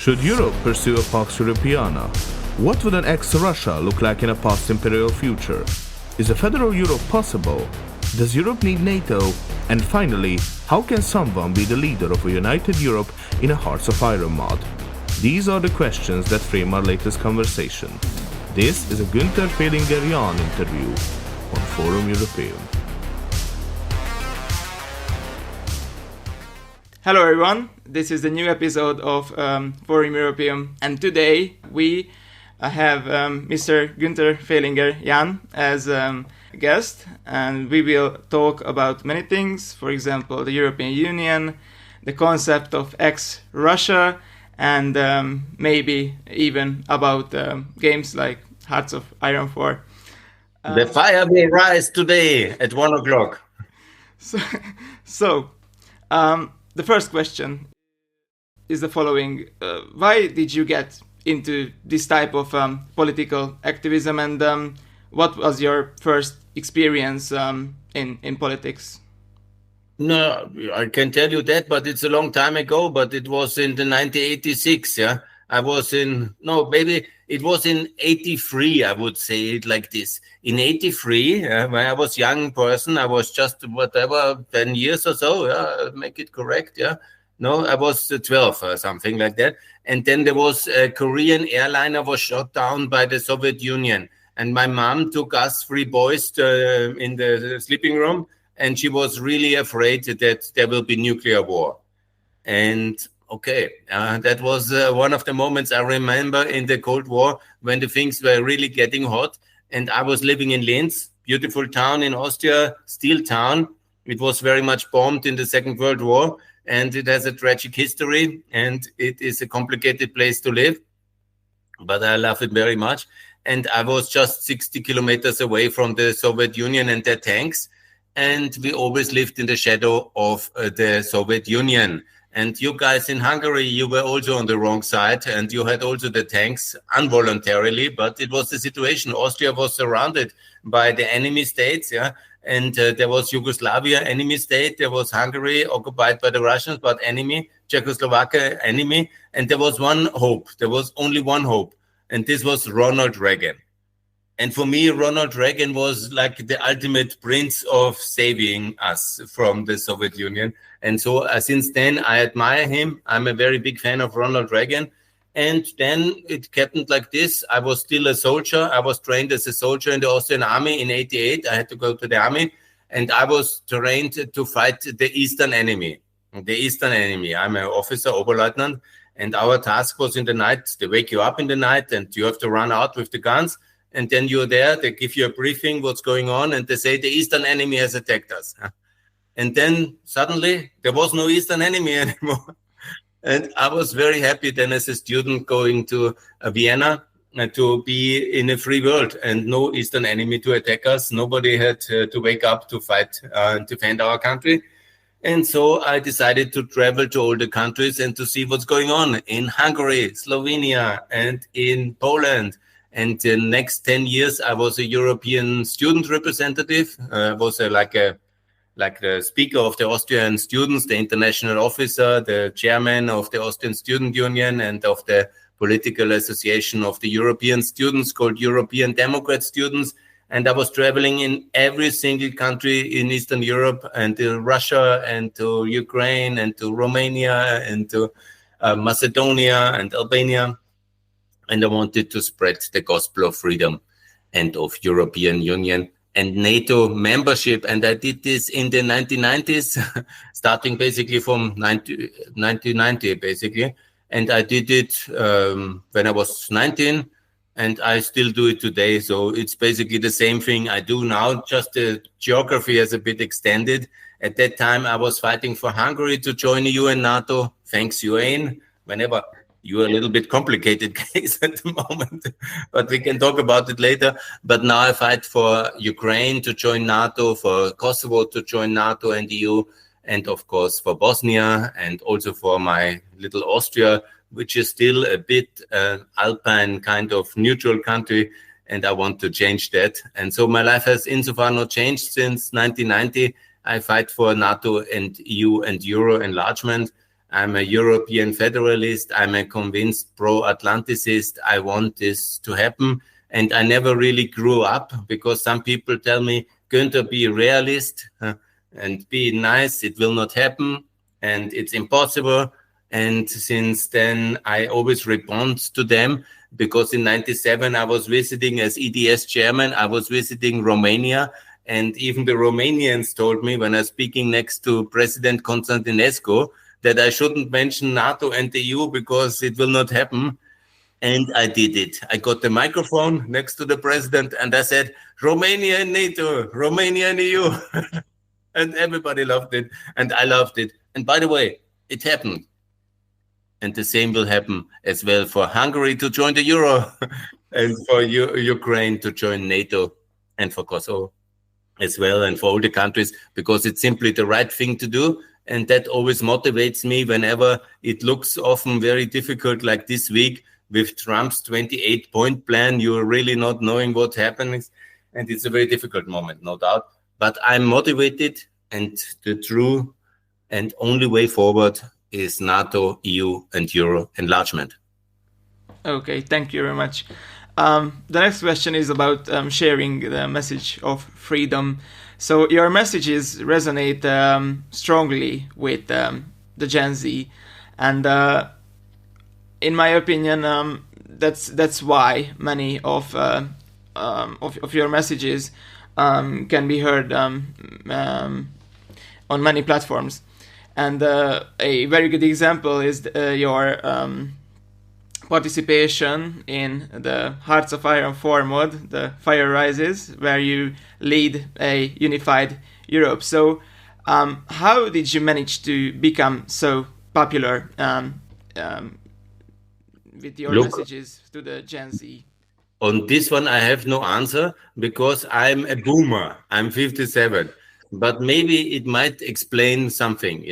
Should Europe pursue a Pax Europiana? What would an ex-Russia look like in a post-imperial future? Is a federal Europe possible? Does Europe need NATO? And finally, how can someone be the leader of a united Europe in a Hearts of Iron mod? These are the questions that frame our latest conversation. This is a Gunther Fehlinger interview on Forum Europeum. Hello everyone, this is the new episode of Forum Europeum, and today we have Mr. Günther Fehlinger as a guest, and we will talk about many things, for example the European Union, the concept of ex-Russia, and maybe even about games like Hearts of Iron 4. The fire will rise today at 1 o'clock. So the first question is the following. Why did you get into this type of political activism, and what was your first experience in politics? No, I can tell you that, but it's a long time ago, but it was in the 1986, yeah? It was in 83, I would say it like this. In 83, when I was a young person, I was just 10 years or so, make it correct, yeah? No, I was 12 or something like that. And then there was a Korean airliner was shot down by the Soviet Union. And my mom took us 3 boys in the sleeping room, and she was really afraid that there will be nuclear war. And that was one of the moments I remember in the Cold War when the things were really getting hot. And I was living in Linz, beautiful town in Austria, steel town. It was very much bombed in the Second World War, and it has a tragic history, and it is a complicated place to live, but I love it very much. And I was just 60 kilometers away from the Soviet Union and their tanks, and we always lived in the shadow of the Soviet Union. And you guys in Hungary, you were also on the wrong side, and you had also the tanks involuntarily, but it was the situation. Austria was surrounded by the enemy states, and there was Yugoslavia, enemy state. There was Hungary, occupied by the Russians, but enemy. Czechoslovakia, enemy. And there was one hope. There was only one hope, and this was Ronald Reagan. And for me, Ronald Reagan was like the ultimate prince of saving us from the Soviet Union. And so since then, I admire him. I'm a very big fan of Ronald Reagan. And then it happened like this. I was still a soldier. I was trained as a soldier in the Austrian army in 88. I had to go to the army. And I was trained to fight the Eastern enemy. The Eastern enemy. I'm an officer, Oberleutnant. And our task was in the night. They wake you up in the night and you have to run out with the guns. And then you're there, they give you a briefing, what's going on, and they say the Eastern enemy has attacked us. And then suddenly there was no Eastern enemy anymore. And I was very happy then as a student going to Vienna to be in a free world and no Eastern enemy to attack us. Nobody had to wake up to fight and defend our country. And so I decided to travel to all the countries and to see what's going on in Hungary, Slovenia, and in Poland. And the next 10 years, I was a European student representative. I was like the speaker of the Austrian students, the international officer, the chairman of the Austrian Student Union and of the political association of the European students called European Democrat Students. And I was traveling in every single country in Eastern Europe and to Russia and to Ukraine and to Romania and to Macedonia and Albania. And I wanted to spread the gospel of freedom and of European Union and NATO membership. And I did this in the 1990s, starting basically from 1990, basically. And I did it when I was 19, and I still do it today. So it's basically the same thing I do now, just the geography is a bit extended. At that time, I was fighting for Hungary to join EU and NATO. Thanks, UN. Whenever you're a little bit complicated case at the moment, but we can talk about it later. But now I fight for Ukraine to join NATO, for Kosovo to join NATO and EU, and of course for Bosnia, and also for my little Austria, which is still a bit alpine kind of neutral country, and I want to change that. And so my life has insofar not changed since 1990. I fight for NATO and EU and Euro enlargement. I'm a European federalist. I'm a convinced pro-Atlanticist. I want this to happen. And I never really grew up because some people tell me, Günther, be a realist and be nice. It will not happen and it's impossible. And since then, I always respond to them because in 97, I was visiting as EDS chairman. I was visiting Romania. And even the Romanians told me when I was speaking next to President Constantinescu that I shouldn't mention NATO and the EU because it will not happen. And I did it. I got the microphone next to the president and I said, Romania and NATO, Romania and EU. And everybody loved it. And I loved it. And by the way, it happened. And the same will happen as well for Hungary to join the Euro and for Ukraine to join NATO and for Kosovo as well and for all the countries, because it's simply the right thing to do. And that always motivates me whenever it looks often very difficult, like this week with Trump's 28-point plan. You're really not knowing what happens. And it's a very difficult moment, no doubt. But I'm motivated, and the true and only way forward is NATO, EU, and Euro enlargement. Okay, thank you very much. The next question is about sharing the message of freedom. So your messages resonate strongly with the Gen Z, and in my opinion, that's why many of your messages can be heard on many platforms. And a very good example is your participation in the Hearts of Iron 4 mod, the Fire Rises, where you lead a unified Europe. So how did you manage to become so popular with your messages to the Gen Z? On this one, I have no answer because I'm a boomer. I'm 57. But maybe it might explain something,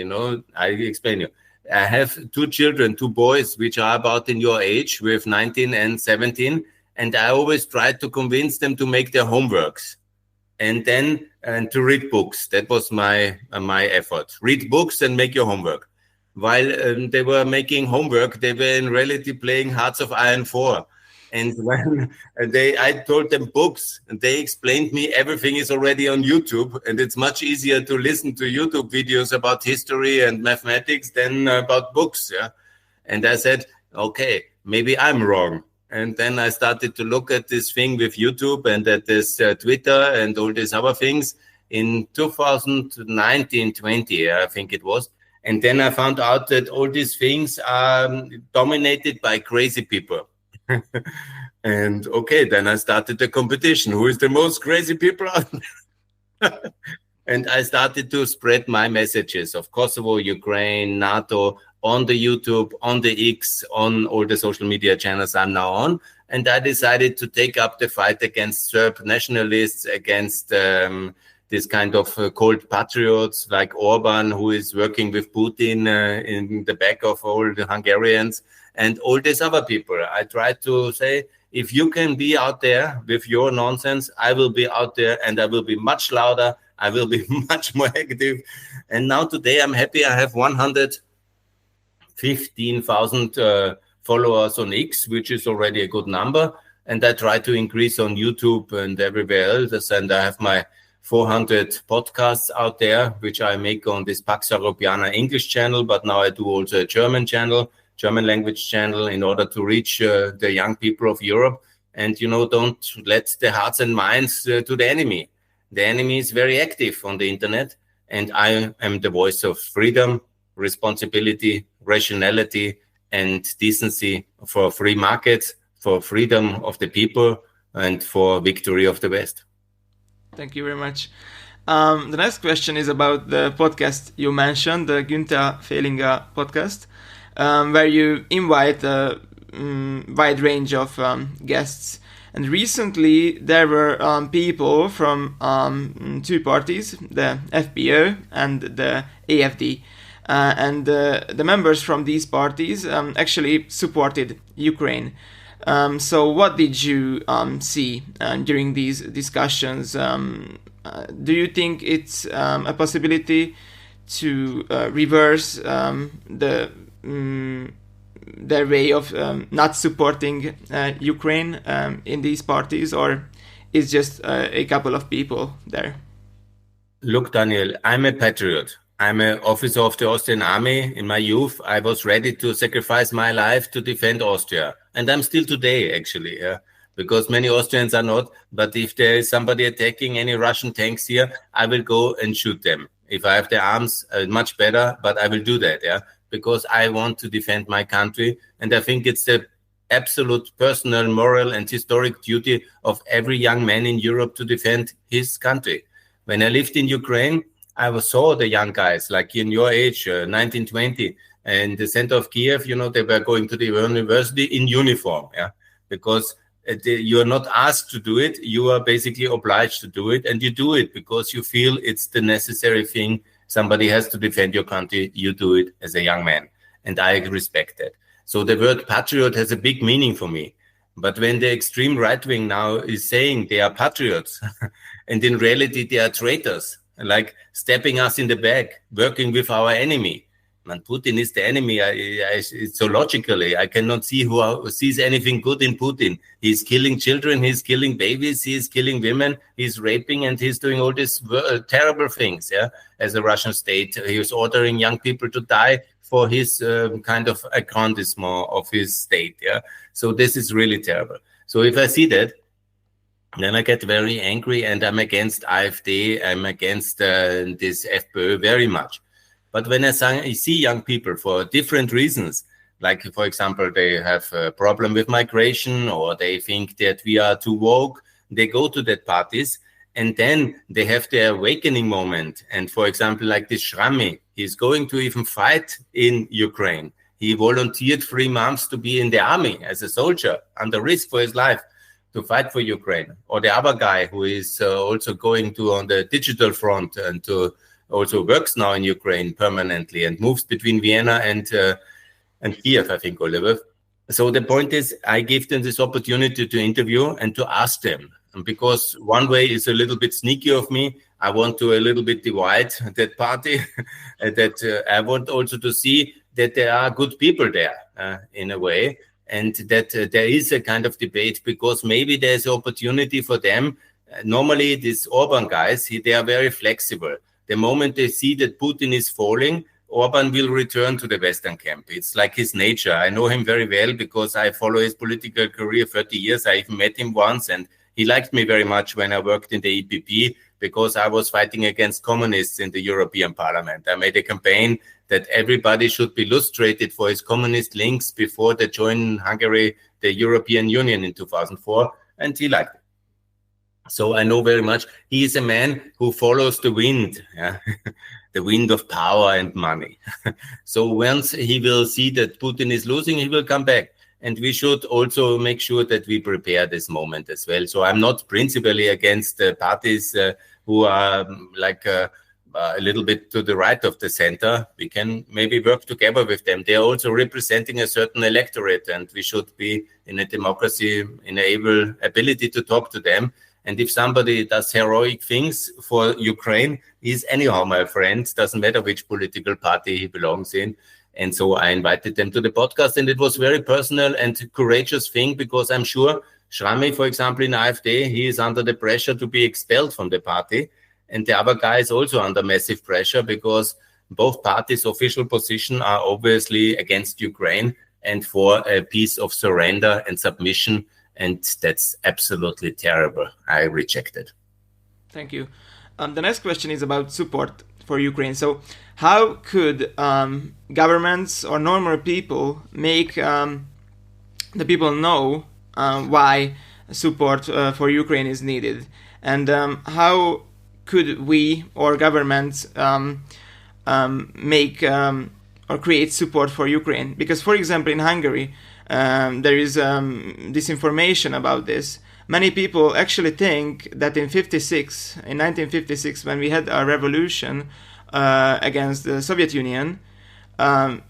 I explain you. I have two children, two boys, which are about in your age, with 19 and 17. And I always try to convince them to make their homeworks and then to read books. That was my effort. Read books and make your homework. While they were making homework, they were in reality playing Hearts of Iron 4. And when I told them books, and they explained me everything is already on YouTube, and it's much easier to listen to YouTube videos about history and mathematics than about books. Yeah, and I said, okay, maybe I'm wrong. And then I started to look at this thing with YouTube and at this Twitter and all these other things in 2019-20, I think it was. And then I found out that all these things are dominated by crazy people. And okay, then I started the competition. Who is the most crazy people out there? And I started to spread my messages of Kosovo, Ukraine, NATO on the YouTube, on the X, on all the social media channels I'm now on. And I decided to take up the fight against Serb nationalists, against this kind of cold patriots like Orban, who is working with Putin in the back of all the Hungarians and all these other people. I try to say, if you can be out there with your nonsense, I will be out there and I will be much louder. I will be much more active. And now today I'm happy I have 115,000 followers on X, which is already a good number. And I try to increase on YouTube and everywhere else. And I have my 400 podcasts out there, which I make on this Pax Europiana English channel. But now I do also a German channel, German language channel, in order to reach the young people of Europe. And, don't let the hearts and minds to the enemy. The enemy is very active on the internet. And I am the voice of freedom, responsibility, rationality, and decency for free markets, for freedom of the people, and for victory of the West. Thank you very much. The next question is about the podcast you mentioned, the Günther Fehlinger podcast, where you invite a wide range of guests. And recently there were people from two parties, the FPÖ and the AfD. And the members from these parties actually supported Ukraine. So what did you see during these discussions? Do you think it's a possibility to reverse their way of not supporting Ukraine in these parties, or is just a couple of people there? Look, Daniel, I'm a patriot. I'm an officer of the Austrian army. In my youth, I was ready to sacrifice my life to defend Austria. And I'm still today, actually, because many Austrians are not. But if there is somebody attacking any Russian tanks here, I will go and shoot them. If I have the arms, much better, but I will do that, because I want to defend my country. And I think it's the absolute personal, moral, and historic duty of every young man in Europe to defend his country. When I lived in Ukraine, I saw the young guys, like in your age, 1920, and the center of Kiev, they were going to the university in uniform, because you are not asked to do it. You are basically obliged to do it, and you do it because you feel it's the necessary thing. Somebody has to defend your country. You do it as a young man, and I respect that. So the word patriot has a big meaning for me. But when the extreme right wing now is saying they are patriots, and in reality they are traitors, like stabbing us in the back, working with our enemy. Man, Putin is the enemy. So logically, I cannot see who sees anything good in Putin. He's killing children, he's killing babies, he's killing women, he's raping, and he's doing all these terrible things. As a Russian state, he was ordering young people to die for his kind of aggrandizement of his state. So this is really terrible. So if I see that, then I get very angry, and I'm against AfD. I'm against this FPÖ very much. But when I see young people for different reasons, like, for example, they have a problem with migration, or they think that we are too woke, they go to that parties, and then they have their awakening moment. And for example, like this Shrami, he's going to even fight in Ukraine. He volunteered 3 months to be in the army as a soldier under risk for his life to fight for Ukraine. Or the other guy who is also going to on the digital front and to also works now in Ukraine permanently and moves between Vienna and Kiev, I think, Oliver. So the point is, I give them this opportunity to interview and to ask them. And because one way is a little bit sneaky of me, I want to a little bit divide that party. That I want also to see that there are good people there in a way, and that there is a kind of debate, because maybe there's an opportunity for them. Normally, these Orban guys, they are very flexible. The moment they see that Putin is falling, Orban will return to the Western camp. It's like his nature. I know him very well because I follow his political career 30 years. I even met him once, and he liked me very much when I worked in the EPP because I was fighting against communists in the European Parliament. I made a campaign that everybody should be lustrated for his communist links before they join Hungary, the European Union in 2004, and he liked it. So I know very much. He is a man who follows the wind, the wind of power and money. So once he will see that Putin is losing, he will come back. And we should also make sure that we prepare this moment as well. So I'm not principally against the parties who are like a little bit to the right of the center. We can maybe work together with them. They're also representing a certain electorate, and we should be in a democracy in an ability to talk to them. And if somebody does heroic things for Ukraine, he's anyhow my friend. Doesn't matter which political party he belongs in. And so I invited them to the podcast, and it was very personal and courageous thing, because I'm sure Shrami, for example, in AfD, he is under the pressure to be expelled from the party. And the other guy is also under massive pressure, because both parties' official position are obviously against Ukraine and for a peace of surrender and submission. And that's absolutely terrible. I reject it. Thank you. The next question is about support for Ukraine. So how could governments or normal people make the people know why support for Ukraine is needed? And how could we or governments make or create support for Ukraine? Because, for example, in Hungary, there is disinformation about this. Many people actually think that in 1956, when we had our revolution against the Soviet Union,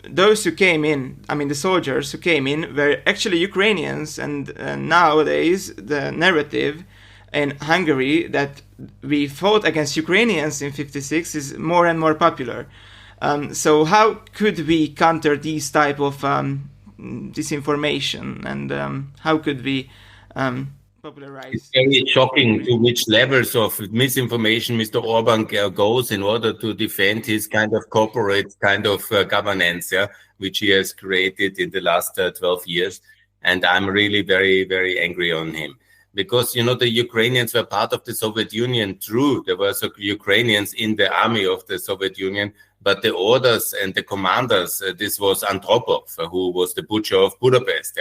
those who came in, the soldiers who came in, were actually Ukrainians. And nowadays, the narrative in Hungary that we fought against Ukrainians in 56 is more and more popular. So how could we counter these type of disinformation, and how could we popularize? It's very shocking to which levels of misinformation Mr. Orban goes in order to defend his kind of corporate kind of governance, which he has created in the last 12 years. And I'm really very, very angry on him. Because, the Ukrainians were part of the Soviet Union. True, there were Ukrainians in the army of the Soviet Union, but the orders and the commanders, this was Andropov, who was the butcher of Budapest.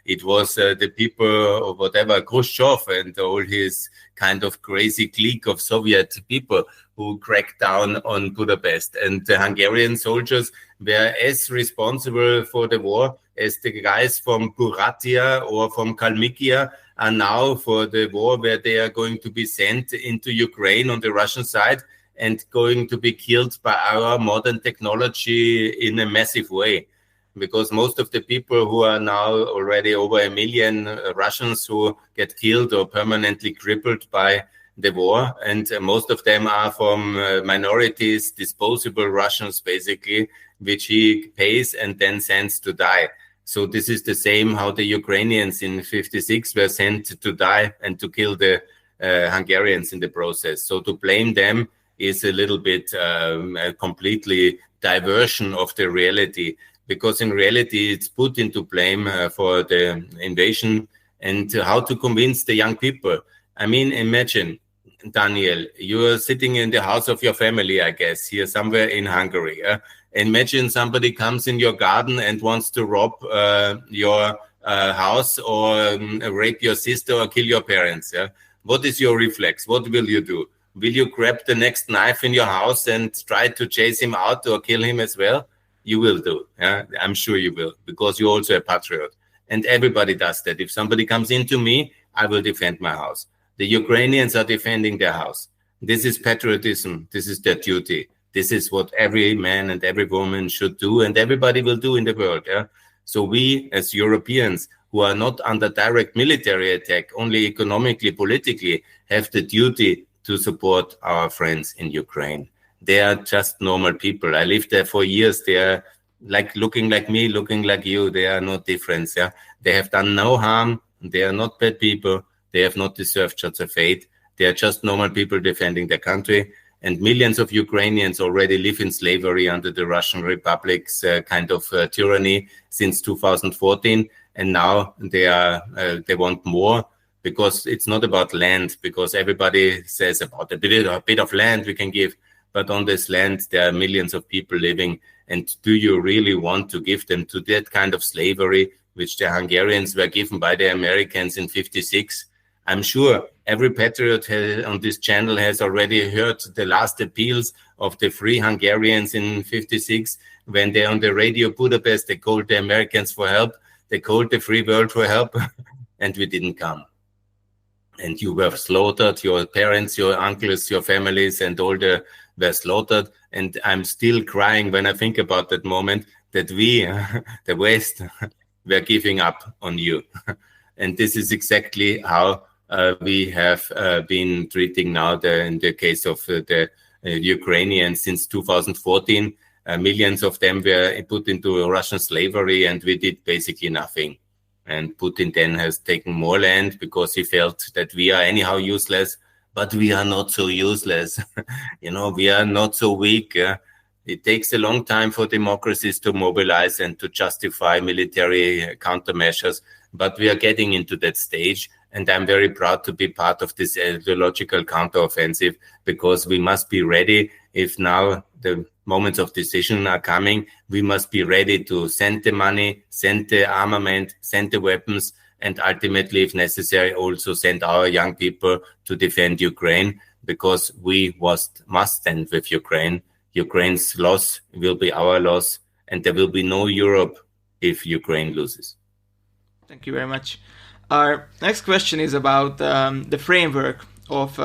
It was the people, or whatever, Khrushchev and all his kind of crazy clique of Soviet people who cracked down on Budapest. And the Hungarian soldiers were as responsible for the war as the guys from Buryatia or from Kalmykia are now for the war, where they are going to be sent into Ukraine on the Russian side and going to be killed by our modern technology in a massive way. Because most of the people who are now already over 1 million Russians who get killed or permanently crippled by the war, and most of them are from minorities, disposable Russians basically, which he pays and then sends to die. So this is the same how the Ukrainians in 56 were sent to die and to kill the Hungarians in the process. So to blame them is a little bit a completely diversion of the reality, because in reality it's Putin to blame for the invasion. And how to convince the young people. I mean, imagine, Daniel, you are sitting in the house of your family, I guess, here somewhere in Hungary. Imagine somebody comes in your garden and wants to rob your house or rape your sister or kill your parents. What is your reflex? What will you do? Will you grab the next knife in your house and try to chase him out or kill him as well? You will do. I'm sure you will, because you're also a patriot. And everybody does that. If somebody comes into me, I will defend my house. The Ukrainians are defending their house. This is patriotism. This is their duty. This is what every man and every woman should do, and everybody will do in the world. So we, as Europeans, who are not under direct military attack, only economically, politically, have the duty to support our friends in Ukraine. They are just normal people. I lived there for years. They are like looking like me, looking like you. They are no difference. They have done no harm. They are not bad people. They have not deserved such a fate. They are just normal people defending their country. And millions of Ukrainians already live in slavery under the Russian Republic's kind of tyranny since 2014. And now they want more, because it's not about land, because everybody says about a bit of land we can give. But on this land, there are millions of people living. And do you really want to give them to that kind of slavery, which the Hungarians were given by the Americans in 56? I'm sure every patriot on this channel has already heard the last appeals of the free Hungarians in 56, when they on the radio Budapest, they called the Americans for help. They called the free world for help, and we didn't come. And you were slaughtered, your parents, your uncles, your families, and all were slaughtered. And I'm still crying when I think about that moment, that we, the West, were giving up on you. And this is exactly how we have been treating now in the case of the Ukrainians since 2014. Millions of them were put into Russian slavery, and we did basically nothing. And Putin then has taken more land because he felt that we are anyhow useless, but we are not so useless. We are not so weak. It takes a long time for democracies to mobilize and to justify military countermeasures, but we are getting into that stage. And I'm very proud to be part of this ideological counteroffensive, because we must be ready. If now the moments of decision are coming, we must be ready to send the money, send the armament, send the weapons, and ultimately, if necessary, also send our young people to defend Ukraine, because we must stand with Ukraine. Ukraine's loss will be our loss, and there will be no Europe if Ukraine loses. Thank you very much. Our next question is about the framework of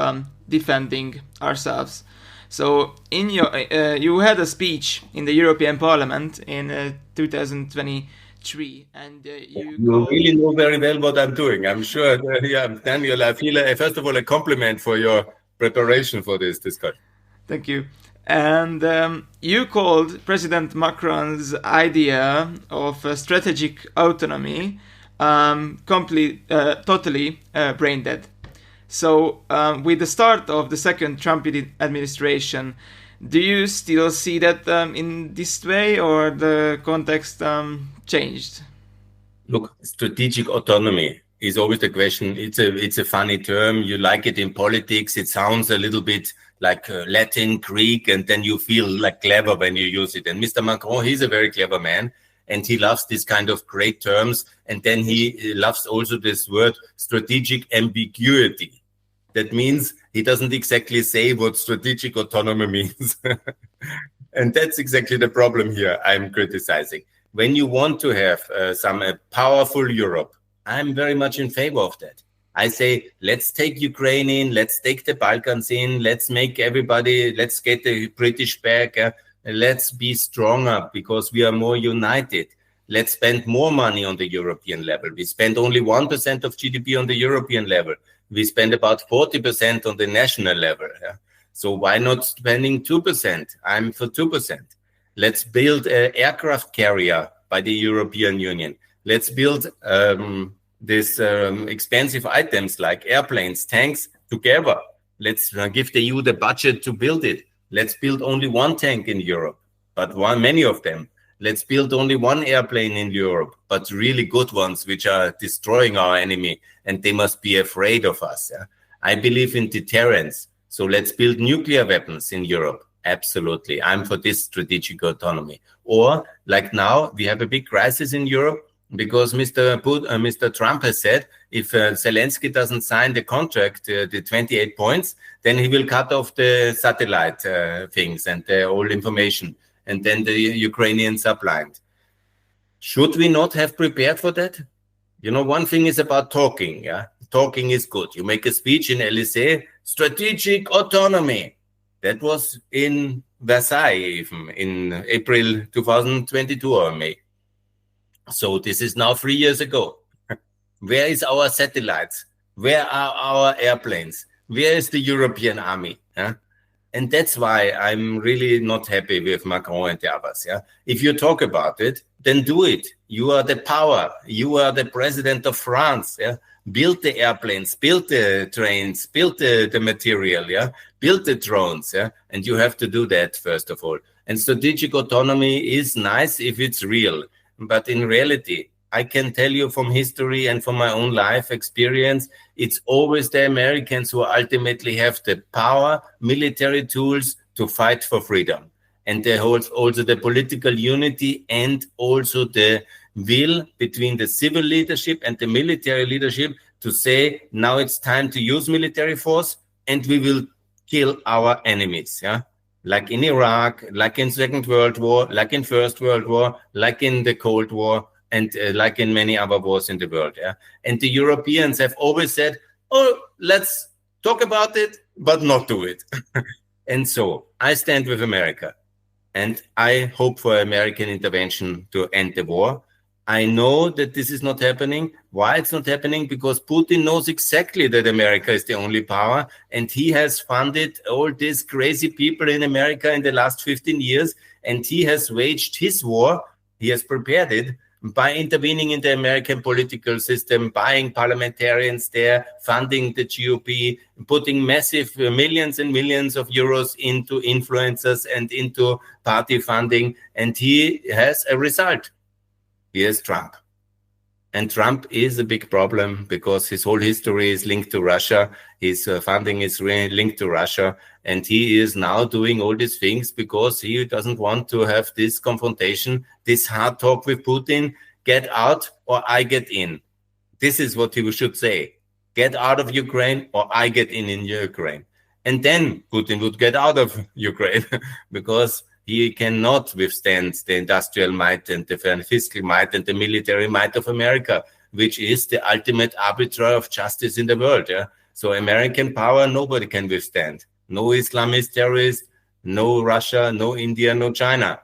defending ourselves. So, in you had a speech in the European Parliament in 2023, and you really know very well what I'm doing. I'm sure, Daniel. I feel first of all a compliment for your preparation for this discussion. Thank you. And you called President Macron's idea of strategic autonomy totally brain dead. So with the start of the second Trump administration, do you still see that in this way, or the context changed? Look, strategic autonomy is always the question. It's a funny term. You like it in politics. It sounds a little bit like Latin, Greek, and then you feel like clever when you use it. And Mr. Macron, he's a very clever man, and he loves this kind of great terms. And then he loves also this word strategic ambiguity. That means he doesn't exactly say what strategic autonomy means. And that's exactly the problem here I'm criticizing. When you want to have some powerful Europe, I'm very much in favor of that. I say, let's take Ukraine in, let's take the Balkans in, let's make everybody, let's get the British back, let's be stronger because we are more united. Let's spend more money on the European level. We spend only 1% of GDP on the European level. We spend about 40% on the national level. Yeah? So why not spending 2%? I'm for 2%. Let's build an aircraft carrier by the European Union. Let's build these expensive items like airplanes, tanks together. Let's give the EU the budget to build it. Let's build only one tank in Europe, but many of them. Let's build only one airplane in Europe, but really good ones, which are destroying our enemy, and they must be afraid of us. Yeah? I believe in deterrence. So let's build nuclear weapons in Europe. Absolutely. I'm for this strategic autonomy. Or like now, we have a big crisis in Europe because Mr. Trump has said if Zelensky doesn't sign the contract, the 28 points, then he will cut off the satellite things and all information. And then the Ukrainians are blind. Should we not have prepared for that? You know, one thing is about talking. Yeah, talking is good. You make a speech in Élysée, strategic autonomy. That was in Versailles, even in April 2022 or May. So this is now 3 years ago. Where is our satellites? Where are our airplanes? Where is the European army? Yeah? And that's why I'm really not happy with Macron and the others. Yeah? If you talk about it, then do it. You are the power. You are the president of France. Yeah? Build the airplanes, build the trains, build the material, yeah, build the drones, yeah, and you have to do that first of all. And strategic autonomy is nice if it's real, but in reality, I can tell you from history and from my own life experience, it's always the Americans who ultimately have the power, military tools to fight for freedom, and they hold also the political unity and also the will between the civil leadership and the military leadership to say, now it's time to use military force and we will kill our enemies. Yeah, like in Iraq, like in Second World War, like in First World War, like in the Cold War, and like in many other wars in the world. Yeah, and the Europeans have always said, oh, let's talk about it, but not do it. And so I stand with America and I hope for American intervention to end the war. I know that this is not happening. Why it's not happening? Because Putin knows exactly that America is the only power, and he has funded all these crazy people in America in the last 15 years, and he has waged his war. He has prepared it by intervening in the American political system, buying parliamentarians there, funding the GOP, putting massive millions and millions of euros into influencers and into party funding, and he has a result. Here's Trump. And Trump is a big problem because his whole history is linked to Russia. His funding is linked to Russia. And he is now doing all these things because he doesn't want to have this confrontation, this hard talk with Putin. Get out or I get in. This is what he should say. Get out of Ukraine or I get in Ukraine. And then Putin would get out of Ukraine because he cannot withstand the industrial might and the fiscal might and the military might of America, which is the ultimate arbiter of justice in the world. Yeah? So American power, nobody can withstand. No Islamist terrorists, no Russia, no India, no China.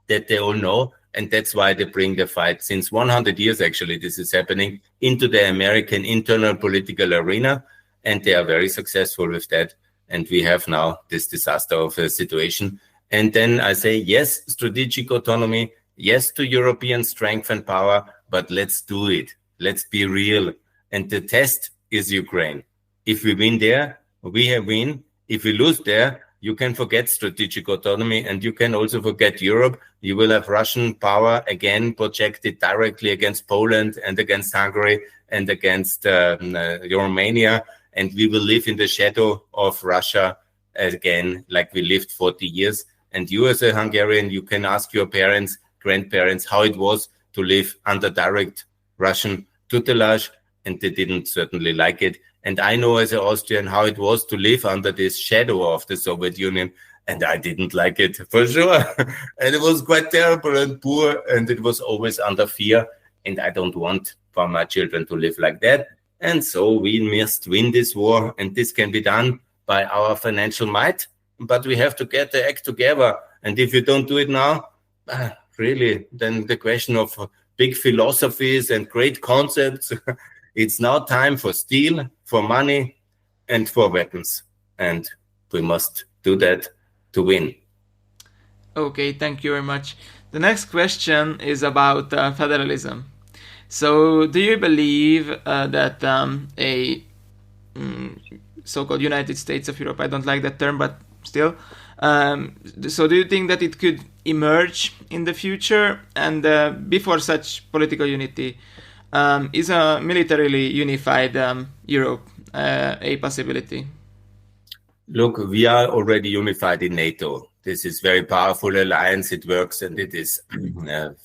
That they all know. And that's why they bring the fight. Since 100 years, actually, this is happening into the American internal political arena. And they are very successful with that. And we have now this disaster of a situation. And then I say, yes, strategic autonomy, yes to European strength and power, but let's do it. Let's be real. And the test is Ukraine. If we win there, we have win. If we lose there, you can forget strategic autonomy, and you can also forget Europe. You will have Russian power again projected directly against Poland and against Hungary and against Romania. And we will live in the shadow of Russia again, like we lived 40 years. And you as a Hungarian, you can ask your parents, grandparents, how it was to live under direct Russian tutelage, and they didn't certainly like it. And I know as an Austrian how it was to live under this shadow of the Soviet Union, and I didn't like it for sure. And it was quite terrible and poor, and it was always under fear. And I don't want for my children to live like that. And so we must win this war, and this can be done by our financial might, but we have to get the act together. And if you don't do it now, really, then the question of big philosophies and great concepts, it's now time for steel, for money, and for weapons. And we must do that to win. Okay, thank you very much. The next question is about federalism. So, do you believe that a so-called United States of Europe, I don't like that term, but still, so do you think that it could emerge in the future? And before such political unity, is a militarily unified Europe a possibility? Look, we are already unified in NATO. This is very powerful alliance. It works, and it is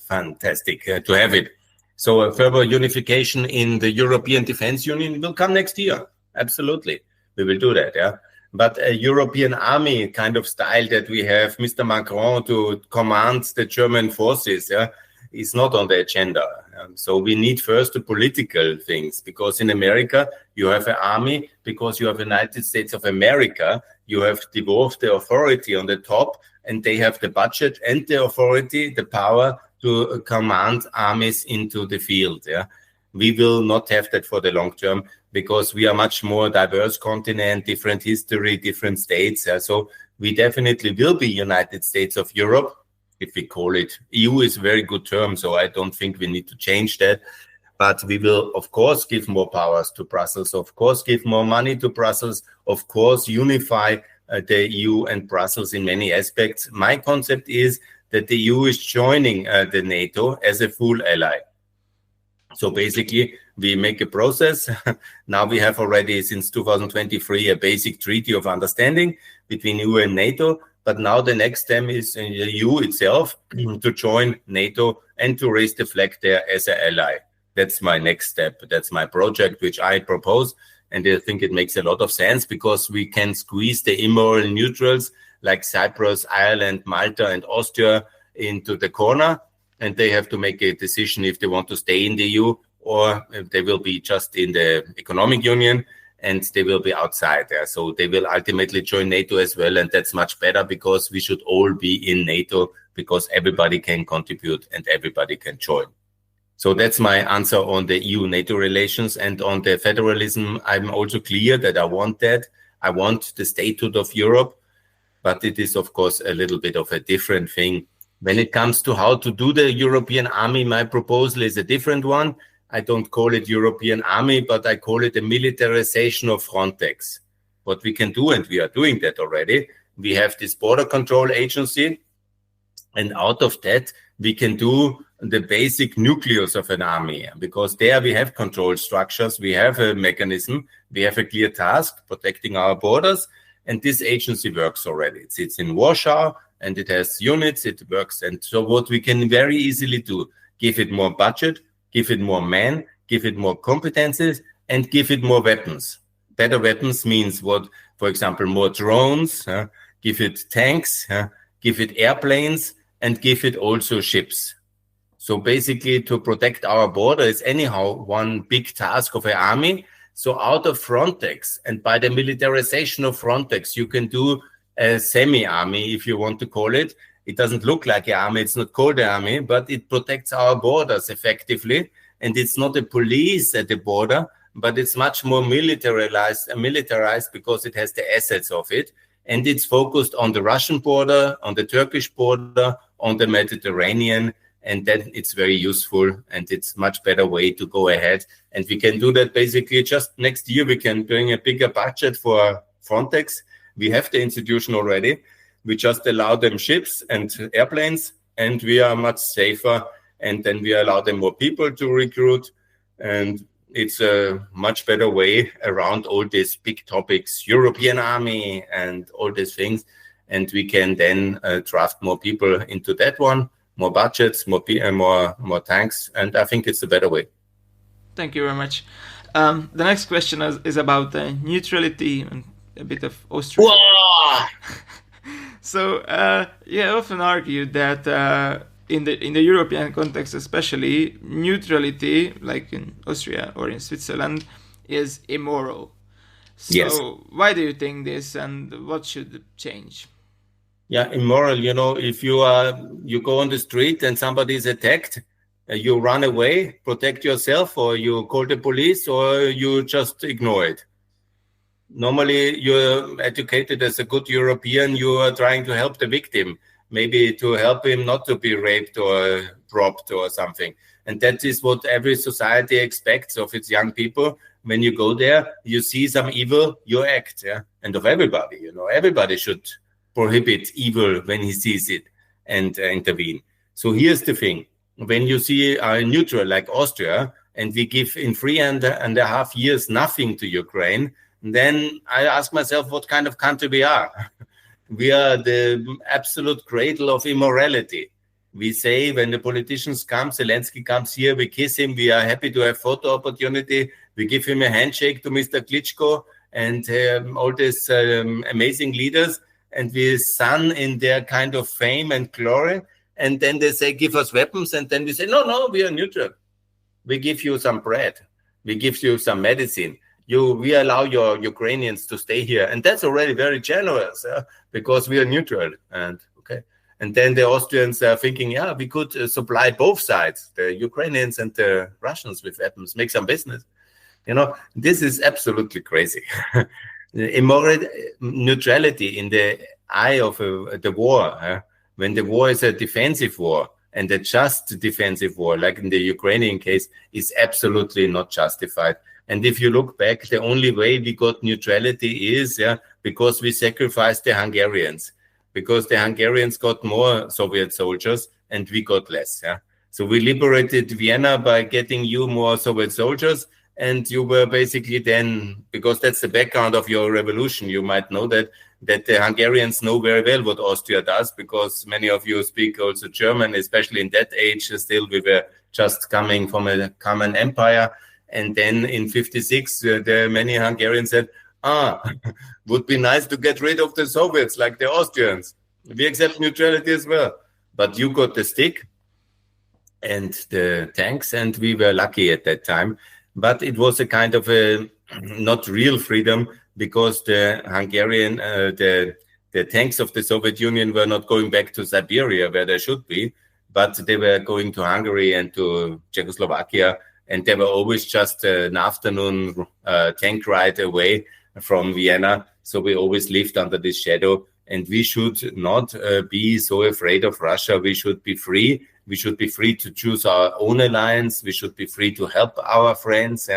fantastic to have it. So a further unification in the European Defense Union will come next year. Absolutely. We will do that, yeah. But a European army kind of style that we have Mr. Macron to command the German forces, yeah, is not on the agenda. So we need first the political things, because in America you have an army, because you have the United States of America, you have devolved the authority on the top, and they have the budget and the authority, the power to command armies into the field. Yeah, we will not have that for the long term, because we are much more diverse continent, different history, different states. Yeah? So we definitely will be United States of Europe, if we call it. EU is a very good term, so I don't think we need to change that. But we will, of course, give more powers to Brussels, of course, give more money to Brussels, of course, unify the EU and Brussels in many aspects. My concept is that the EU is joining the NATO as a full ally. So basically, we make a process. Now we have already, since 2023, a basic treaty of understanding between EU and NATO. But now the next step is the EU itself to join NATO and to raise the flag there as an ally. That's my next step. That's my project, which I propose. And I think it makes a lot of sense, because we can squeeze the immoral neutrals like Cyprus, Ireland, Malta, and Austria into the corner. And they have to make a decision if they want to stay in the EU, or if they will be just in the economic union, and they will be outside there. So they will ultimately join NATO as well. And that's much better, because we should all be in NATO, because everybody can contribute and everybody can join. So that's my answer on the EU-NATO relations. And on the federalism, I'm also clear that I want that. I want the statehood of Europe, but it is, of course, a little bit of a different thing. When it comes to how to do the European army, my proposal is a different one. I don't call it European army, but I call it a militarization of Frontex. What we can do, and we are doing that already, we have this border control agency, and out of that, we can do the basic nucleus of an army, because there we have control structures, we have a mechanism, we have a clear task, protecting our borders, and this agency works already. It sits in Warsaw, and it has units, it works. And so what we can very easily do, give it more budget, give it more men, give it more competences, and give it more weapons. Better weapons means what? For example, more drones, give it tanks, give it airplanes, and give it also ships. So basically, to protect our border is anyhow one big task of an army. So out of Frontex, and by the militarization of Frontex, you can do a semi-army, if you want to call it. It doesn't look like an army, it's not called an army, but it protects our borders effectively. And it's not a police at the border, but it's much more militarized because it has the assets of it. And it's focused on the Russian border, on the Turkish border, on the Mediterranean. And then it's very useful, and it's much better way to go ahead. And we can do that basically just next year. We can bring a bigger budget for Frontex. We have the institution already. We just allow them ships and airplanes, and we are much safer. And then we allow them more people to recruit. And it's a much better way around all these big topics, European army and all these things. And we can then draft more people into that one, more budgets, more tanks. And I think it's a better way. Thank you very much. The next question is about neutrality and a bit of Austria. So you often argued that in the European context, especially, neutrality, like in Austria or in Switzerland, is immoral. So yes. Why do you think this, and what should change? Yeah, immoral. If you go on the street and somebody is attacked, you run away, protect yourself, or you call the police, or you just ignore it. Normally, you're educated as a good European. You are trying to help the victim, maybe to help him not to be raped or robbed or something. And that is what every society expects of its young people. When you go there, you see some evil, you act. Yeah? And of everybody, everybody should prohibit evil when he sees it and intervene. So here's the thing. When you see a neutral like Austria, and we give in 3.5 years nothing to Ukraine, then I ask myself what kind of country we are. We are the absolute cradle of immorality. We say when the politicians come, Zelensky comes here, we kiss him, we are happy to have photo opportunity, we give him a handshake to Mr. Klitschko and all these amazing leaders, and we sun in their kind of fame and glory, and then they say, give us weapons, and then we say, no, we are neutral. We give you some bread, we give you some medicine. We allow your Ukrainians to stay here. And that's already very generous because we are neutral. And then the Austrians are thinking, we could supply both sides, the Ukrainians and the Russians, with weapons, make some business. This is absolutely crazy. Neutrality in the eye of the war, when the war is a defensive war and a just defensive war, like in the Ukrainian case, is absolutely not justified. And if you look back, the only way we got neutrality is because we sacrificed the Hungarians, because the Hungarians got more Soviet soldiers and we got less. So we liberated Vienna by getting you more Soviet soldiers, and you were basically then, because that's the background of your revolution, you might know that the Hungarians know very well what Austria does, because many of you speak also German, especially in that age. Still, we were just coming from a common empire. And then in 1956, many Hungarians said, would be nice to get rid of the Soviets like the Austrians. We accept neutrality as well. But you got the stick and the tanks, and we were lucky at that time. But it was a kind of a not real freedom, because the Hungarian, the tanks of the Soviet Union were not going back to Siberia where they should be, but they were going to Hungary and to Czechoslovakia. And they were always just an afternoon tank ride away from Vienna. So we always lived under this shadow. And we should not be so afraid of Russia. We should be free. We should be free to choose our own alliance. We should be free to help our friends.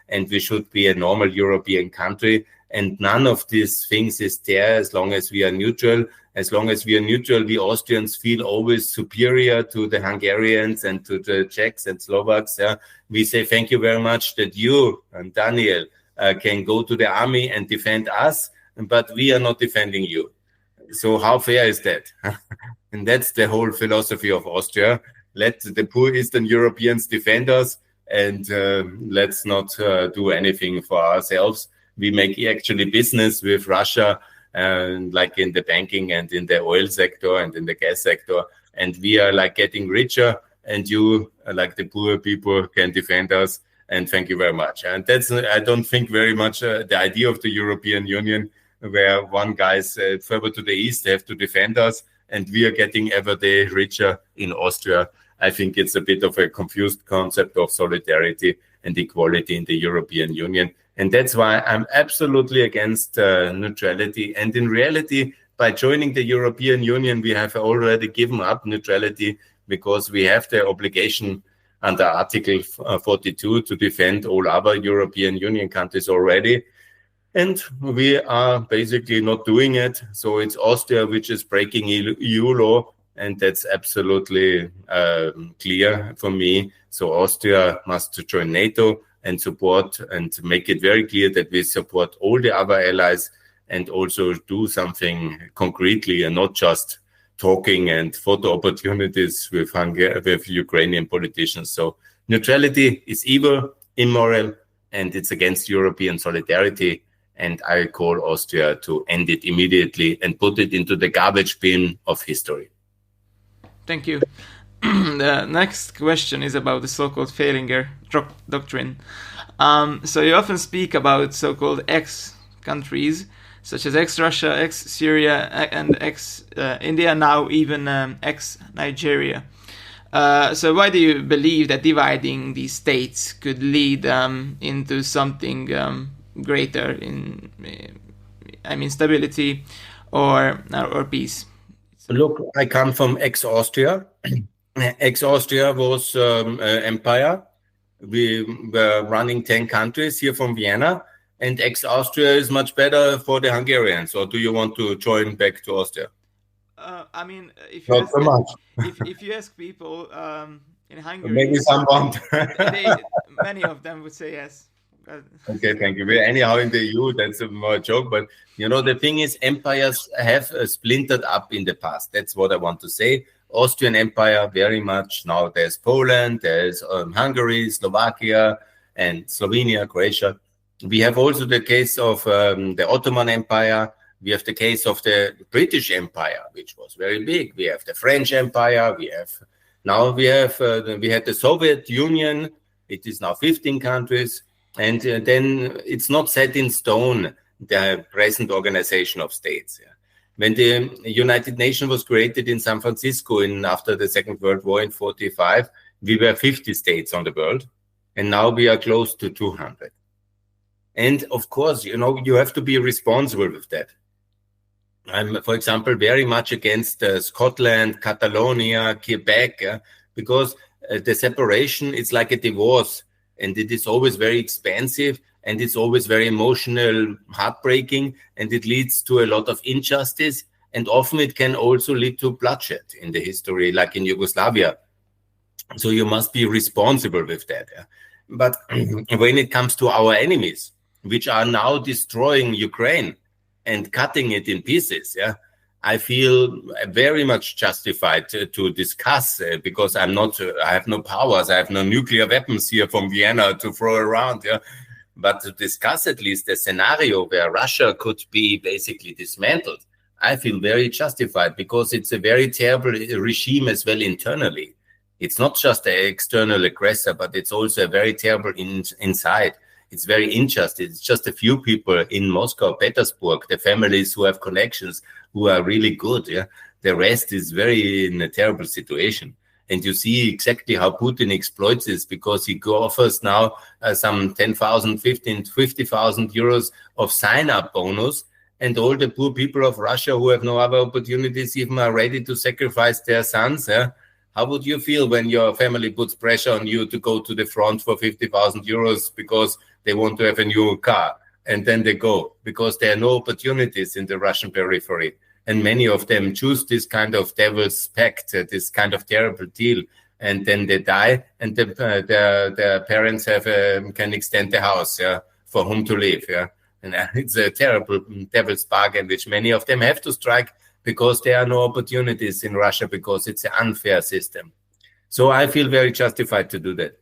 And we should be a normal European country. And none of these things is there as long as we are neutral. As long as we are neutral, we Austrians feel always superior to the Hungarians and to the Czechs and Slovaks. We say thank you very much that you and Daniel can go to the army and defend us, but we are not defending you. So how fair is that? And that's the whole philosophy of Austria. Let the poor Eastern Europeans defend us, and let's not do anything for ourselves. We make actually business with Russia, like in the banking and in the oil sector and in the gas sector. And we are like getting richer, and you, like the poor people, can defend us. And thank you very much. And that's, I don't think very much the idea of the European Union, where one guy's further to the east have to defend us, and we are getting ever richer in Austria. I think it's a bit of a confused concept of solidarity, and equality in the European Union. And that's why I'm absolutely against neutrality. And in reality, by joining the European Union, we have already given up neutrality because we have the obligation under Article 42 to defend all other European Union countries already. And we are basically not doing it. So it's Austria which is breaking EU law. And that's absolutely clear for me. So Austria must join NATO and support and make it very clear that we support all the other allies and also do something concretely and not just talking and photo opportunities with Ukrainian politicians. So neutrality is evil, immoral, and it's against European solidarity. And I call Austria to end it immediately and put it into the garbage bin of history. Thank you. The next question is about the so-called Fehlinger doctrine. So you often speak about so-called ex-countries, such as ex-Russia, ex-Syria, and ex-India, now even ex-Nigeria. So why do you believe that dividing these states could lead into something greater in, stability or peace? Look, I come from ex-Austria. Ex-Austria was empire. We were running 10 countries here from Vienna, and ex-Austria is much better for the Hungarians. Or do you want to join back to Austria? If Not so much. if you ask people in Hungary, maybe some want. Many of them would say yes. Okay, thank you. Anyhow, in the EU, that's a more joke. But, the thing is, empires have splintered up in the past. That's what I want to say. Austrian Empire, very much. Now there's Poland, there's Hungary, Slovakia, and Slovenia, Croatia. We have also the case of the Ottoman Empire. We have the case of the British Empire, which was very big. We have the French Empire. We had the Soviet Union. It is now 15 countries. And then it's not set in stone, the present organization of states. Yeah. When the United Nations was created in San Francisco after the Second World War in 1945, we were 50 states on the world, and now we are close to 200. And of course, you have to be responsible with that. I'm, for example, very much against Scotland, Catalonia, Quebec, because the separation is like a divorce, and it is always very expensive. And it's always very emotional, heartbreaking, and it leads to a lot of injustice. And often it can also lead to bloodshed in the history, like in Yugoslavia. So you must be responsible with that. Yeah? But when it comes to our enemies, which are now destroying Ukraine and cutting it in pieces, yeah, I feel very much justified to discuss because I have no powers, I have no nuclear weapons here from Vienna to throw around. Yeah. But to discuss at least a scenario where Russia could be basically dismantled, I feel very justified because it's a very terrible regime as well internally. It's not just an external aggressor, but it's also a very terrible inside. It's very unjust. It's just a few people in Moscow, Petersburg, the families who have connections, who are really good. Yeah, the rest is very in a terrible situation. And you see exactly how Putin exploits this because he offers now some 10,000, 15,000, 50,000 euros of sign-up bonus. And all the poor people of Russia who have no other opportunities even are ready to sacrifice their sons. Yeah? How would you feel when your family puts pressure on you to go to the front for 50,000 euros because they want to have a new car? And then they go because there are no opportunities in the Russian periphery. And many of them choose this kind of devil's pact, this kind of terrible deal, and then they die, and their parents can extend the house, yeah, for whom to live, yeah. And it's a terrible devil's bargain, which many of them have to strike because there are no opportunities in Russia because it's an unfair system. So I feel very justified to do that.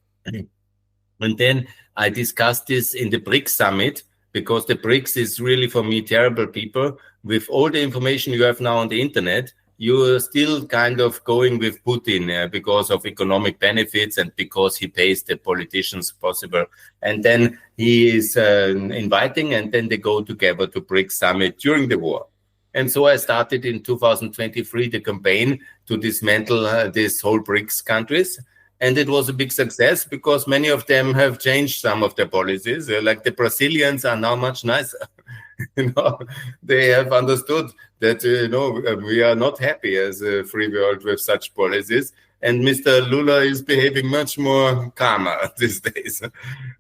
And then I discussed this in the BRICS summit, because the BRICS is really, for me, terrible people. With all the information you have now on the internet, you are still kind of going with Putin because of economic benefits and because he pays the politicians possible. And then he is inviting, and then they go together to BRICS summit during the war. And so I started in 2023 the campaign to dismantle this whole BRICS countries. And it was a big success because many of them have changed some of their policies. Like the Brazilians are now much nicer. They have understood that, we are not happy as a free world with such policies. And Mr. Lula is behaving much more calmer these days.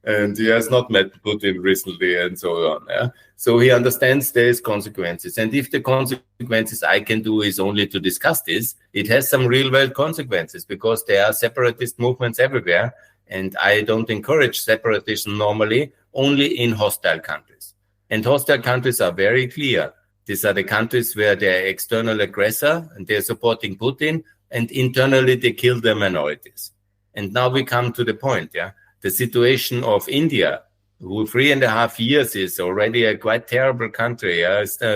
And he has not met Putin recently and so on. Yeah? So he understands there is consequences. And if the consequences I can do is only to discuss this, it has some real world consequences because there are separatist movements everywhere. And I don't encourage separatism normally, only in hostile countries. And hostile countries are very clear. These are the countries where they're external aggressor and they're supporting Putin, and internally they kill the minorities. And now we come to the point, the situation of India, who 3.5 years is already a quite terrible country,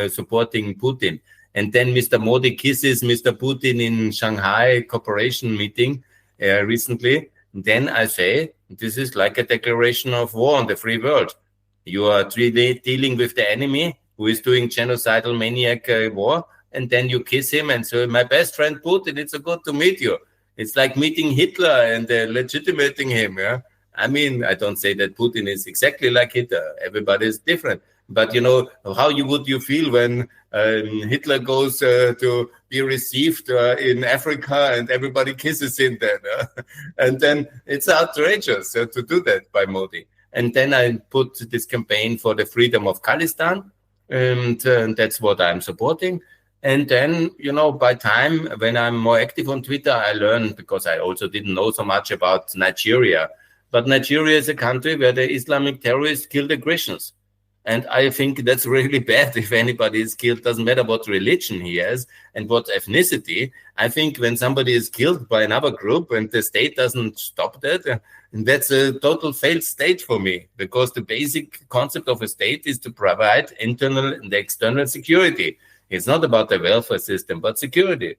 supporting Putin. And then Mr. Modi kisses Mr. Putin in Shanghai cooperation meeting recently. Then I say, this is like a declaration of war on the free world. You are dealing with the enemy who is doing genocidal maniac war, and then you kiss him and say, my best friend Putin, it's so good to meet you. It's like meeting Hitler and legitimating him. Yeah? I mean, I don't say that Putin is exactly like Hitler. Everybody is different. But, how would you feel when Hitler goes to be received in Africa and everybody kisses him then? And then it's outrageous to do that by Modi. And then I put this campaign for the freedom of Khalistan, and that's what I'm supporting. And then, by time, when I'm more active on Twitter, I learn, because I also didn't know so much about Nigeria. But Nigeria is a country where the Islamic terrorists kill the Christians. And I think that's really bad if anybody is killed. Doesn't matter what religion he has and what ethnicity. I think when somebody is killed by another group and the state doesn't stop that, that's a total failed state for me, because the basic concept of a state is to provide internal and external security. It's not about the welfare system, but security.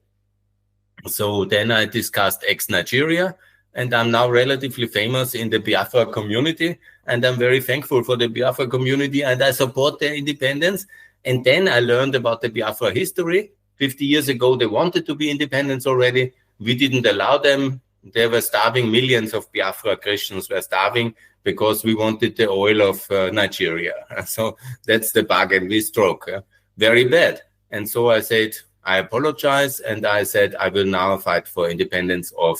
So then I discussed ex-Nigeria, and I'm now relatively famous in the Biafra community, and I'm very thankful for the Biafra community, and I support their independence. And then I learned about the Biafra history. 50 years ago, they wanted to be independent already. We didn't allow them. They were starving. Millions of Biafra Christians were starving because we wanted the oil of Nigeria. So that's the bargain we struck. Very bad. And so I said, I apologize. And I said, I will now fight for independence of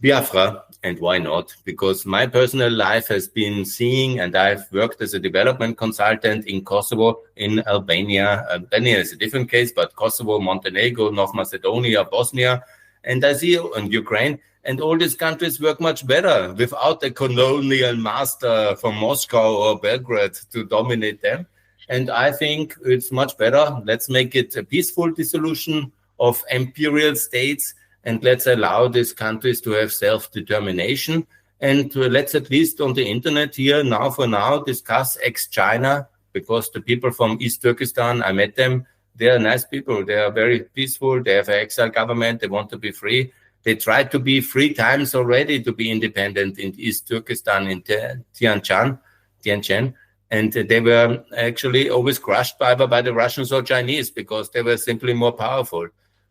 Biafra. And why not? Because my personal life has been seeing, and I've worked as a development consultant in Kosovo, in Albania. Albania is a different case, but Kosovo, Montenegro, North Macedonia, Bosnia, and I see in Ukraine. And all these countries work much better without a colonial master from Moscow or Belgrade to dominate them. And I think it's much better. Let's make it a peaceful dissolution of imperial states, and let's allow these countries to have self-determination. And let's at least on the internet here now for now discuss ex-China, because the people from East Turkestan, I met them, they are nice people. They are very peaceful. They have an exile government. They want to be free. They tried to be 3 times already to be independent in East Turkestan, in Tianjin. And they were actually always crushed by the Russians or Chinese because they were simply more powerful.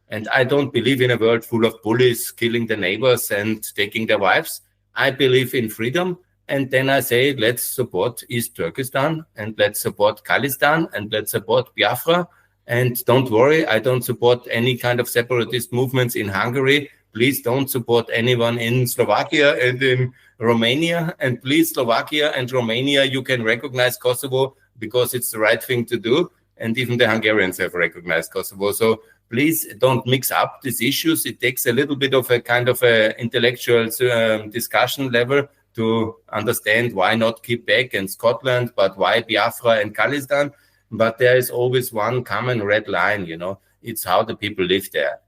And I don't believe in a world full of bullies killing the neighbors and taking their wives. I believe in freedom. And then I say, let's support East Turkestan, and let's support Khalistan, and let's support Biafra. And don't worry, I don't support any kind of separatist movements in Hungary. Please don't support anyone in Slovakia and in Romania. And please, Slovakia and Romania, you can recognize Kosovo because it's the right thing to do. And even the Hungarians have recognized Kosovo. So please don't mix up these issues. It takes a little bit of a kind of a intellectual discussion level to understand why not Quebec and Scotland, but why Biafra and Khalistan. But there is always one common red line, it's how the people live there.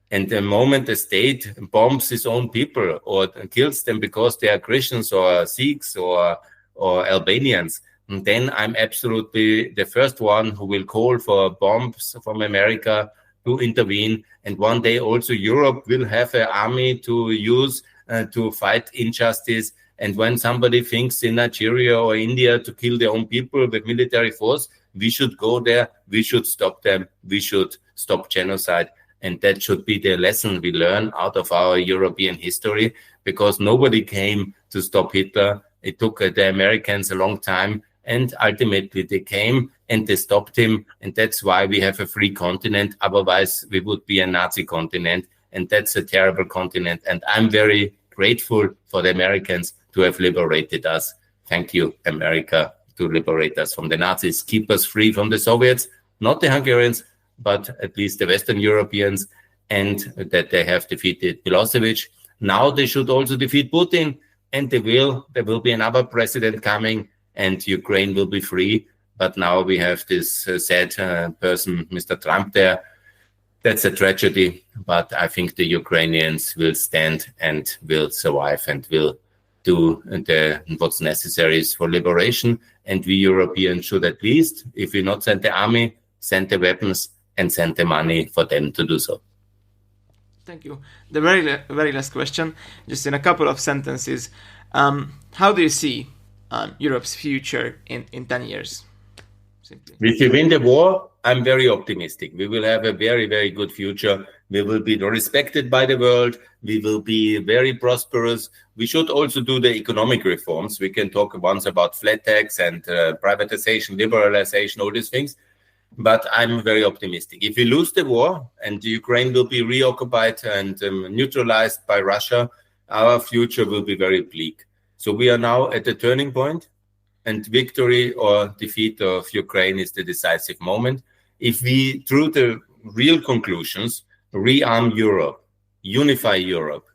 And the moment the state bombs its own people or kills them because they are Christians or Sikhs or Albanians, then I'm absolutely the first one who will call for bombs from America to intervene. And one day also Europe will have an army to use to fight injustice. And when somebody thinks in Nigeria or India to kill their own people with military force, we should go there, we should stop them, we should stop genocide. And that should be the lesson we learn out of our European history. because nobody came to stop Hitler. It took the Americans a long time, and ultimately they came and they stopped him. And that's why we have a free continent. Otherwise, we would be a Nazi continent. And that's a terrible continent. And I'm very grateful for the Americans to have liberated us. Thank you, America, to liberate us from the Nazis, keep us free from the Soviets, not the Hungarians, but at least the Western Europeans, and that they have defeated Milosevic. Now they should also defeat Putin, and they will. There will be another president coming, and Ukraine will be free. But now we have this sad person, Mr. Trump, there. That's a tragedy, but I think the Ukrainians will stand and will survive and will do what's necessary for liberation. And we Europeans should at least, if we not send the army, send the weapons and send the money for them to do so. Thank you. The very last question, just in a couple of sentences. How do you see Europe's future in 10 years? Simply. If we win the war, I'm very optimistic. We will have a very, very good future. We will be respected by the world. We will be very prosperous. We should also do the economic reforms. We can talk once about flat tax and privatization, liberalization, all these things. But I'm very optimistic. If we lose the war and Ukraine will be reoccupied and neutralized by Russia, our future will be very bleak. So we are now at a turning point. And victory or defeat of Ukraine is the decisive moment. If we, through the real conclusions, rearm Europe, unify Europe,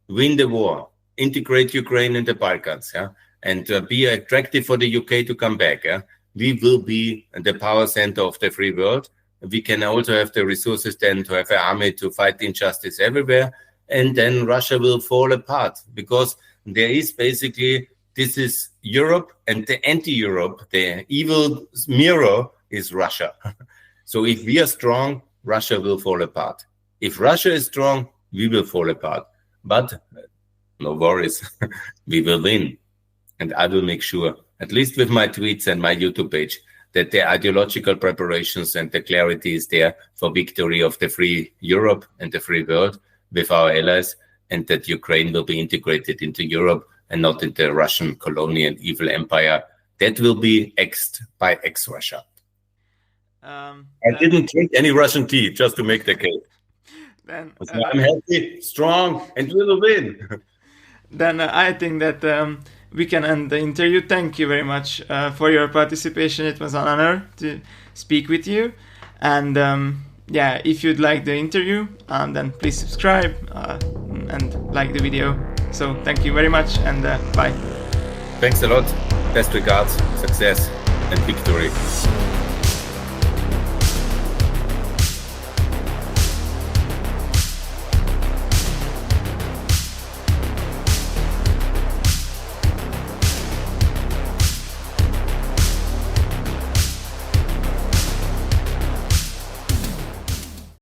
win the war, integrate Ukraine in the Balkans, and be attractive for the UK to come back, we will be the power center of the free world. We can also have the resources then to have an army to fight injustice everywhere. And then Russia will fall apart because there is basically... This is Europe, and the anti-Europe, the evil mirror is Russia. So if we are strong, Russia will fall apart. If Russia is strong, we will fall apart. But no worries, we will win. And I will make sure, at least with my tweets and my YouTube page, that the ideological preparations and the clarity is there for victory of the free Europe and the free world with our allies, and that Ukraine will be integrated into Europe and not in the Russian colonial evil empire that will be exed by ex-Russia. I didn't drink any Russian tea, just to make the case. Then, so I'm healthy, strong, and we will win. Then I think that we can end the interview. Thank you very much for your participation. It was an honor to speak with you. And if you'd like the interview, then please subscribe and like the video. So thank you very much, and bye. Thanks a lot. Best regards, success, and victory.